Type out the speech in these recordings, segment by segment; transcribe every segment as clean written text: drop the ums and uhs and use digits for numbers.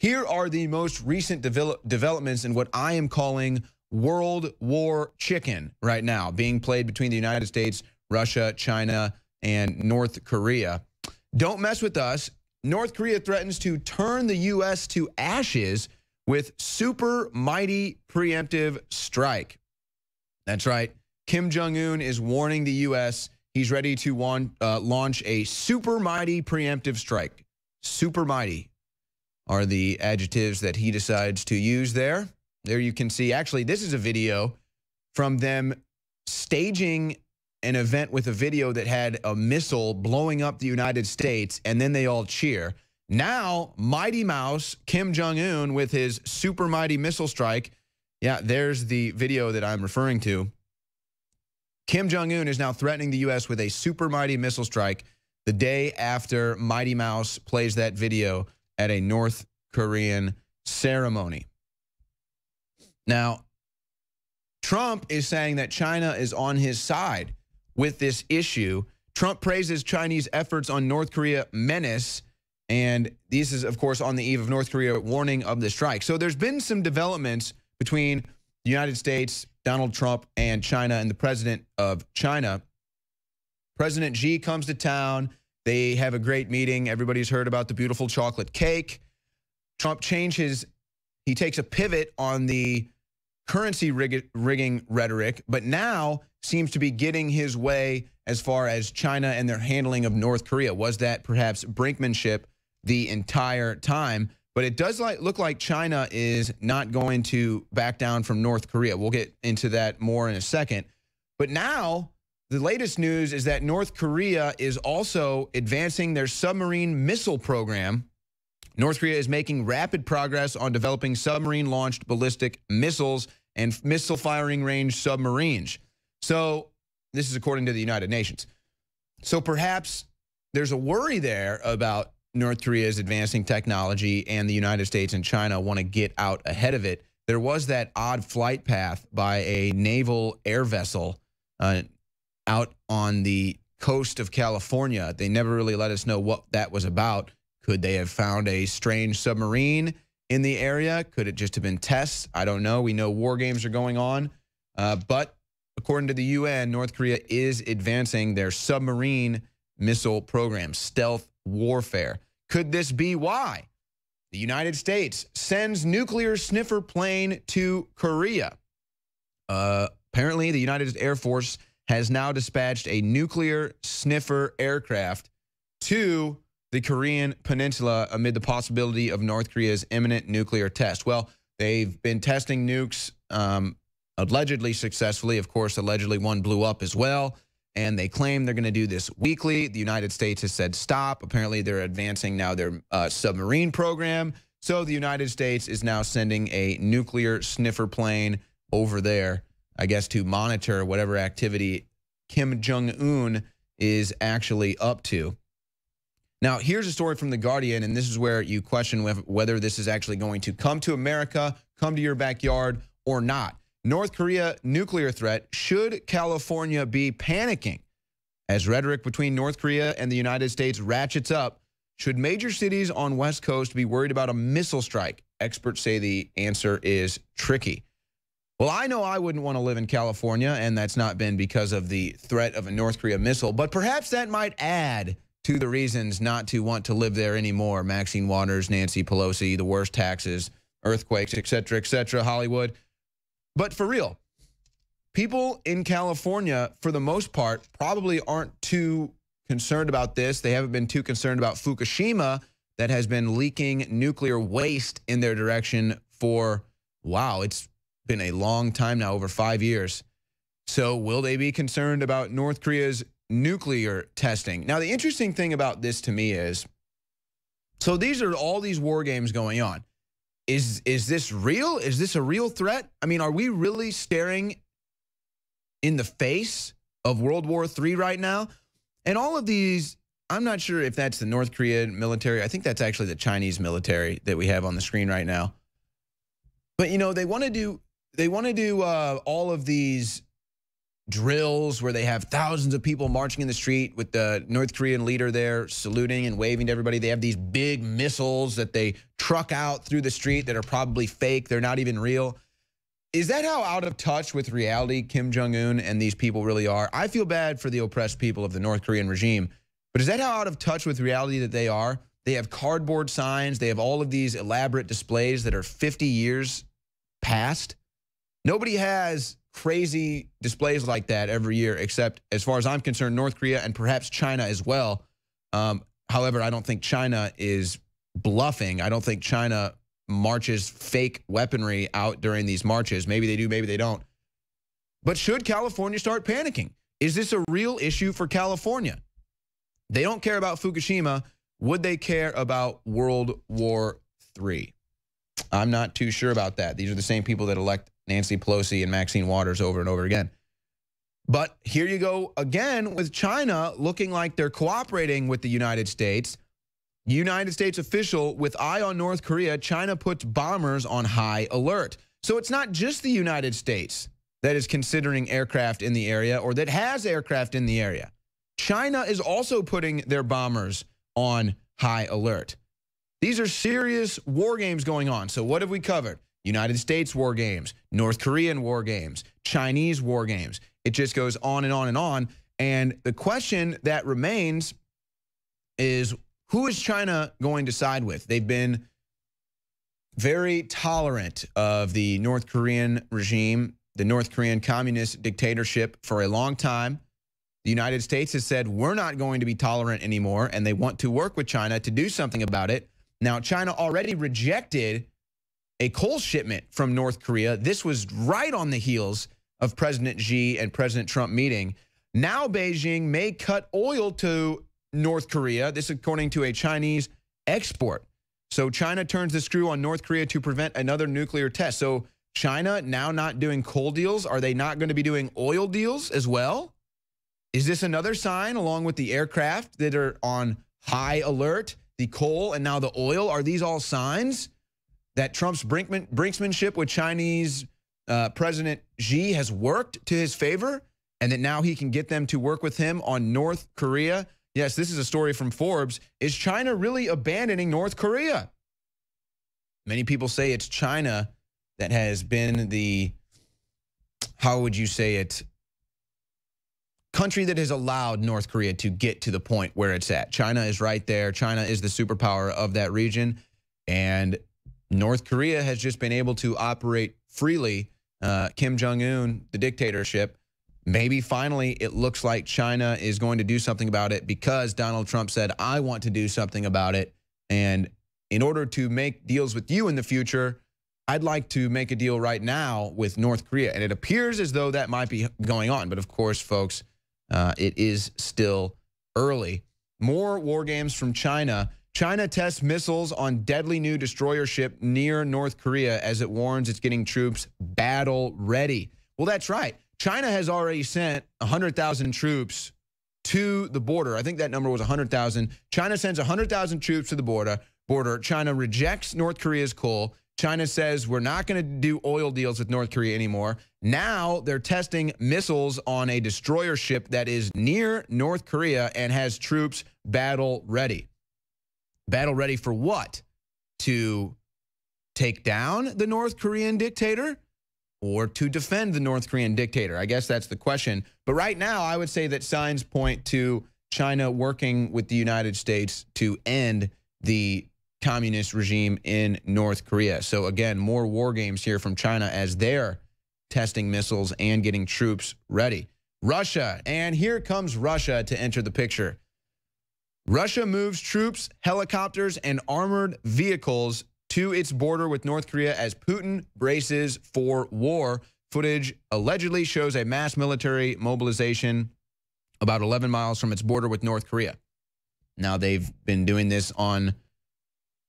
Here are the most recent developments in what I am calling World War Chicken right now, being played between the United States, Russia, China, and North Korea. Don't mess with us. North Korea threatens to turn the U.S. to ashes with super mighty preemptive strike. That's right. Kim Jong-un is warning the U.S. he's ready to launch a super mighty preemptive strike. Super mighty are the adjectives that he decides to use there. There you can see, actually, this is a video from them staging an event with a video that had a missile blowing up the United States, and then they all cheer. Now, Mighty Mouse, Kim Jong-un, with his super mighty missile strike. Yeah, there's the video that I'm referring to. Kim Jong-un is now threatening the U.S. with a super mighty missile strike the day after Mighty Mouse plays that video at a North Korean ceremony. Now, Trump is saying that China is on his side with this issue. Trump praises Chinese efforts on North Korea menace, and this is, of course, on the eve of North Korea warning of the strike. So there's been some developments between the United States, Donald Trump, and China, and the president of China. President Xi comes to town. They have a great meeting. Everybody's heard about the beautiful chocolate cake. Trump he takes a pivot on the currency rigging rhetoric, but now seems to be getting his way as far as China and their handling of North Korea. Was that perhaps brinkmanship the entire time? But it does look like China is not going to back down from North Korea. We'll get into that more in a second. But now, the latest news is that North Korea is also advancing their submarine missile program. North Korea is making rapid progress on developing submarine-launched ballistic missiles and missile firing range submarines. So this is according to the United Nations. So perhaps there's a worry there about North Korea's advancing technology, and the United States and China want to get out ahead of it. There was that odd flight path by a naval air vessel out on the coast of California. They never really let us know what that was about. Could they have found a strange submarine in the area? Could it just have been tests? I don't know. We know war games are going on. But according to the UN, North Korea is advancing their submarine missile program, stealth warfare. Could this be why the United States sends nuclear sniffer plane to Korea? Apparently, the United Air Force has now dispatched a nuclear sniffer aircraft to the Korean Peninsula amid the possibility of North Korea's imminent nuclear test. Well, they've been testing nukes allegedly successfully. Of course, allegedly one blew up as well. And they claim they're going to do this weekly. The United States has said stop. Apparently, they're advancing now their submarine program. So the United States is now sending a nuclear sniffer plane over there, I guess, to monitor whatever activity Kim Jong-un is actually up to. Now, here's a story from The Guardian, and this is where you question whether this is actually going to come to America, come to your backyard, or not. North Korea nuclear threat. Should California be panicking? As rhetoric between North Korea and the United States ratchets up, should major cities on West Coast be worried about a missile strike? Experts say the answer is tricky. Well, I know I wouldn't want to live in California, and that's not been because of the threat of a North Korea missile, but perhaps that might add to the reasons not to want to live there anymore. Maxine Waters, Nancy Pelosi, the worst taxes, earthquakes, etc., Hollywood. But for real, people in California, for the most part, probably aren't too concerned about this. They haven't been too concerned about Fukushima that has been leaking nuclear waste in their direction for, wow, it's been a long time now, over 5 years. So will they be concerned about North Korea's nuclear testing? Now, the interesting thing about this to me is, so these are all these war games going on. Is this real? Is this a real threat? I mean, are we really staring in the face of World War III right now? And all of these, I'm not sure if that's the North Korean military. I think that's actually the Chinese military that we have on the screen right now. But, you know, they want to do all of these drills where they have thousands of people marching in the street with the North Korean leader there saluting and waving to everybody. They have these big missiles that they truck out through the street that are probably fake. They're not even real. Is that how out of touch with reality Kim Jong-un and these people really are? I feel bad for the oppressed people of the North Korean regime, but is that how out of touch with reality that they are? They have cardboard signs. They have all of these elaborate displays that are 50 years past. Nobody has crazy displays like that every year, except, as far as I'm concerned, North Korea and perhaps China as well. However, I don't think China is bluffing. I don't think China marches fake weaponry out during these marches. Maybe they do, maybe they don't. But should California start panicking? Is this a real issue for California? They don't care about Fukushima. Would they care about World War III? I'm not too sure about that. These are the same people that elect Nancy Pelosi and Maxine Waters over and over again. But here you go again with China looking like they're cooperating with the United States. United States official with eye on North Korea, China puts bombers on high alert. So it's not just the United States that is considering aircraft in the area or that has aircraft in the area. China is also putting their bombers on high alert. These are serious war games going on. So what have we covered? United States war games, North Korean war games, Chinese war games. It just goes on and on and on. And the question that remains is, who is China going to side with? They've been very tolerant of the North Korean regime, the North Korean communist dictatorship for a long time. The United States has said, we're not going to be tolerant anymore, and they want to work with China to do something about it. Now, China already rejected a coal shipment from North Korea. This was right on the heels of President Xi and President Trump meeting. Now Beijing may cut oil to North Korea. This according to a Chinese export. So China turns the screw on North Korea to prevent another nuclear test. So China now not doing coal deals. Are they not going to be doing oil deals as well? Is this another sign, along with the aircraft that are on high alert, the coal, and now the oil? Are these all signs that Trump's brinksmanship with Chinese President Xi has worked to his favor, and that now he can get them to work with him on North Korea? Yes, this is a story from Forbes. Is China really abandoning North Korea? Many people say it's China that has been the, how would you say it, country that has allowed North Korea to get to the point where it's at. China is right there. China is the superpower of that region. And North Korea has just been able to operate freely. Kim Jong-un, the dictatorship, maybe finally it looks like China is going to do something about it because Donald Trump said, I want to do something about it. And in order to make deals with you in the future, I'd like to make a deal right now with North Korea. And it appears as though that might be going on. But of course, folks, it is still early. More war games from China. China tests missiles on deadly new destroyer ship near North Korea as it warns it's getting troops battle ready. Well, that's right. China has already sent 100,000 troops to the border. I think that number was 100,000. China sends 100,000 troops to the border. China rejects North Korea's coal. China says we're not going to do oil deals with North Korea anymore. Now they're testing missiles on a destroyer ship that is near North Korea and has troops battle ready. Battle ready for what? To take down the North Korean dictator or to defend the North Korean dictator? I guess that's the question. But right now, I would say that signs point to China working with the United States to end the communist regime in North Korea. So again, more war games here from China as they're testing missiles and getting troops ready. Russia, and here comes Russia to enter the picture. Russia moves troops, helicopters, and armored vehicles to its border with North Korea as Putin braces for war. Footage allegedly shows a mass military mobilization about 11 miles from its border with North Korea. Now, they've been doing this on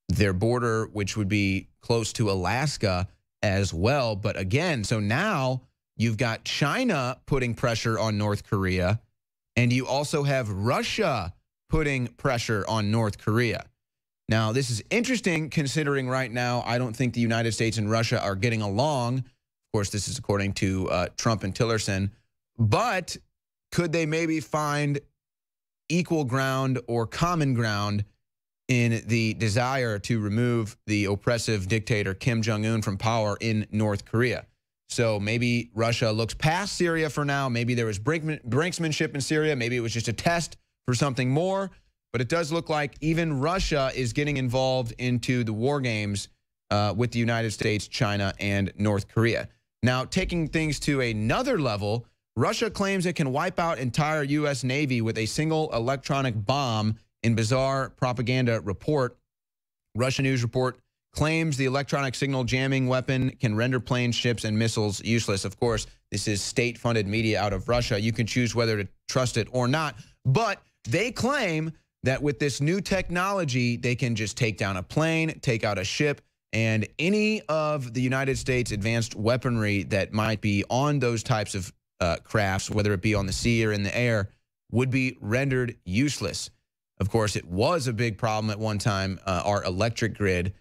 their border, which would be close to Alaska as well. But again, so now you've got China putting pressure on North Korea, and you also have Russia putting pressure on North Korea. Now, this is interesting considering right now I don't think the United States and Russia are getting along. Of course, this is according to Trump and Tillerson. But could they maybe find equal ground or common ground in the desire to remove the oppressive dictator Kim Jong-un from power in North Korea? So maybe Russia looks past Syria for now. Maybe there was brinksmanship in Syria. Maybe it was just a test for something more. But it does look like even Russia is getting involved into the war games with the United States, China, and North Korea. Now, taking things to another level, Russia claims it can wipe out entire U.S. Navy with a single electronic bomb in bizarre propaganda report. Russian news report claims the electronic signal jamming weapon can render planes, ships, and missiles useless. Of course, this is state-funded media out of Russia. You can choose whether to trust it or not. But they claim that with this new technology, they can just take down a plane, take out a ship, and any of the United States advanced weaponry that might be on those types of crafts, whether it be on the sea or in the air, would be rendered useless. Of course, it was a big problem at one time, our electric grid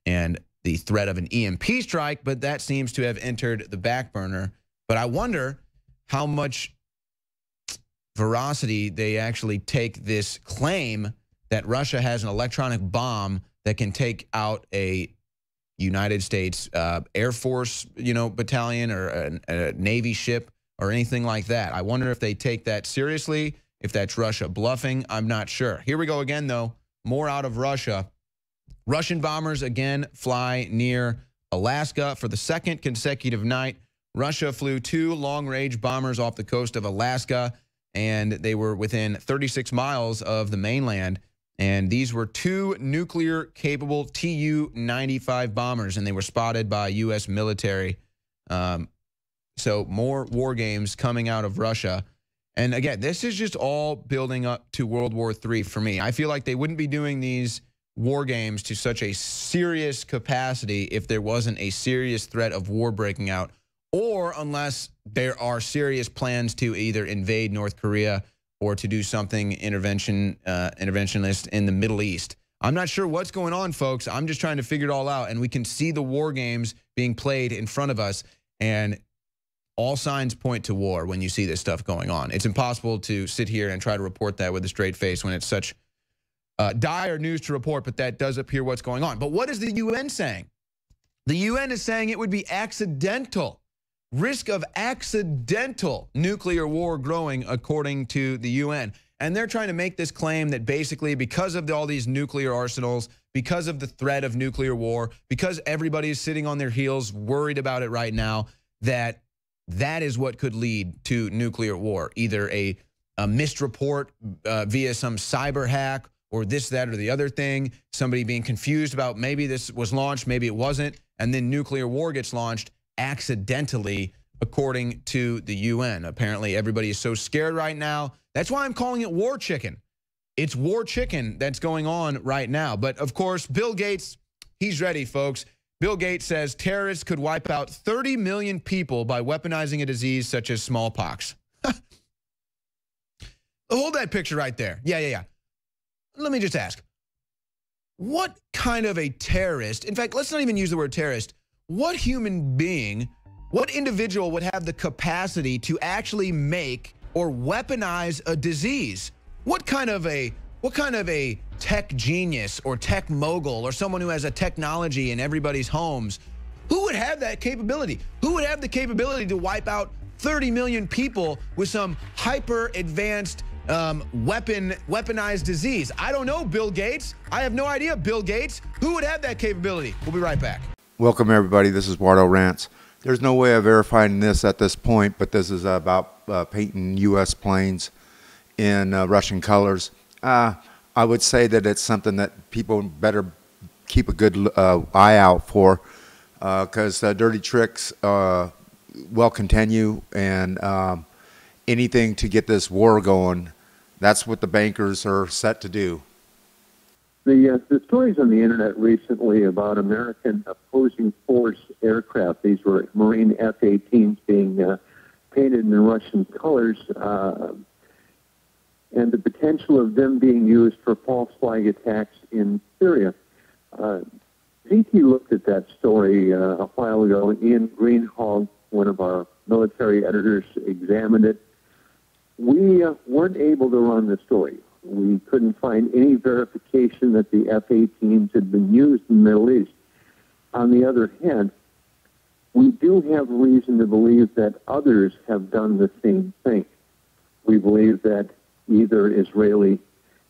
and the threat of an EMP strike, but that seems to have entered the back burner. But I wonder how much veracity they actually take this claim that Russia has an electronic bomb that can take out a United States Air Force, battalion or a Navy ship or anything like that. I wonder if they take that seriously, if that's Russia bluffing. I'm not sure. Here we go again, though. More out of Russia. Russian bombers again fly near Alaska for the second consecutive night. Russia flew 2 long-range bombers off the coast of Alaska, and they were within 36 miles of the mainland. And these were 2 nuclear-capable Tu-95 bombers, and they were spotted by U.S. military. So more war games coming out of Russia. And again, this is just all building up to World War III for me. I feel like they wouldn't be doing these war games to such a serious capacity if there wasn't a serious threat of war breaking out, or unless there are serious plans to either invade North Korea or to do something interventionist in the Middle East. I'm not sure what's going on, folks. I'm just trying to figure it all out, and we can see the war games being played in front of us, and all signs point to war when you see this stuff going on. It's impossible to sit here and try to report that with a straight face when it's such dire news to report, but that does appear what's going on. But what is the UN saying? The UN is saying it would be accidental, risk of accidental nuclear war growing, according to the UN. And they're trying to make this claim that basically because of all these nuclear arsenals, because of the threat of nuclear war, because everybody is sitting on their heels worried about it right now, that is what could lead to nuclear war, either a missed report via some cyber hack, or this, that, or the other thing, somebody being confused about maybe this was launched, maybe it wasn't, and then nuclear war gets launched accidentally, according to the UN. Apparently, everybody is so scared right now. That's why I'm calling it war chicken. It's war chicken that's going on right now. But of course, Bill Gates, he's ready, folks. Bill Gates says terrorists could wipe out 30 million people by weaponizing a disease such as smallpox. Hold that picture right there. Yeah. Let me just ask, what kind of a terrorist, in fact, let's not even use the word terrorist, what human being, what individual would have the capacity to actually make or weaponize a disease? What kind of a tech genius or tech mogul or someone who has a technology in everybody's homes, who would have that capability? Who would have the capability to wipe out 30 million people with some hyper advanced weaponized disease? I don't know, Bill Gates. I have no idea, Bill Gates. Who would have that capability? We'll be right back. Welcome, everybody. This is Wardo Rants. There's no way of verifying this at this point, but this is about painting U.S. planes in Russian colors. I would say that it's something that people better keep a good eye out for, because dirty tricks will continue, and anything to get this war going. That's what the bankers are set to do. The stories on the internet recently about American opposing force aircraft, these were Marine F-18s being painted in Russian colors, and the potential of them being used for false flag attacks in Syria. ZT looked at that story a while ago. Ian Greenhalgh one of our military editors examined it. We weren't able to run the story. We couldn't find any verification that the F-18s had been used in the Middle East. On the other hand, we do have reason to believe that others have done the same thing. We believe that either Israeli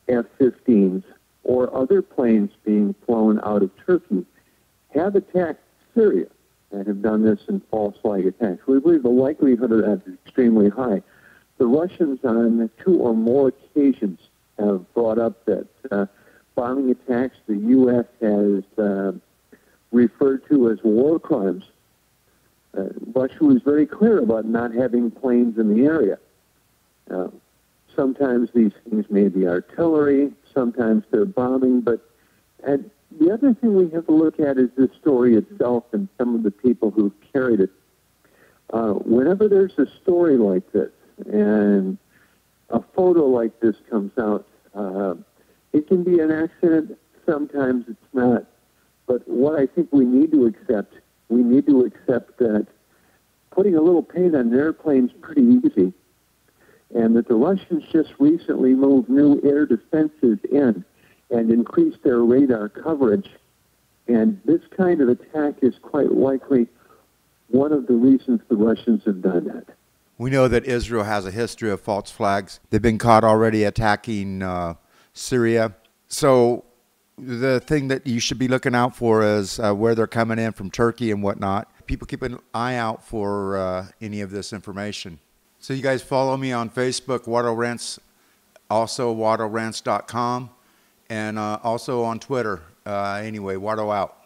F-15s or other planes being flown out of Turkey have attacked Syria and have done this in false flag attacks. We believe the likelihood of that is extremely high. The Russians on 2 or more occasions have brought up that bombing attacks the U.S. has referred to as war crimes. Russia was very clear about not having planes in the area. Sometimes these things may be artillery, sometimes they're bombing, but the other thing we have to look at is the story itself and some of the people who carried it. Whenever there's a story like this and a photo like this comes out, it can be an accident, sometimes it's not. But what I think we need to accept that putting a little paint on an airplane is pretty easy, and that the Russians just recently moved new air defenses in and increased their radar coverage. And this kind of attack is quite likely one of the reasons the Russians have done that. We know that Israel has a history of false flags. They've been caught already attacking Syria. So the thing that you should be looking out for is where they're coming in from Turkey and whatnot. People keep an eye out for any of this information. So you guys follow me on Facebook, Wardo Rants, also WardoRants.com, and also on Twitter. Anyway, Wardo out.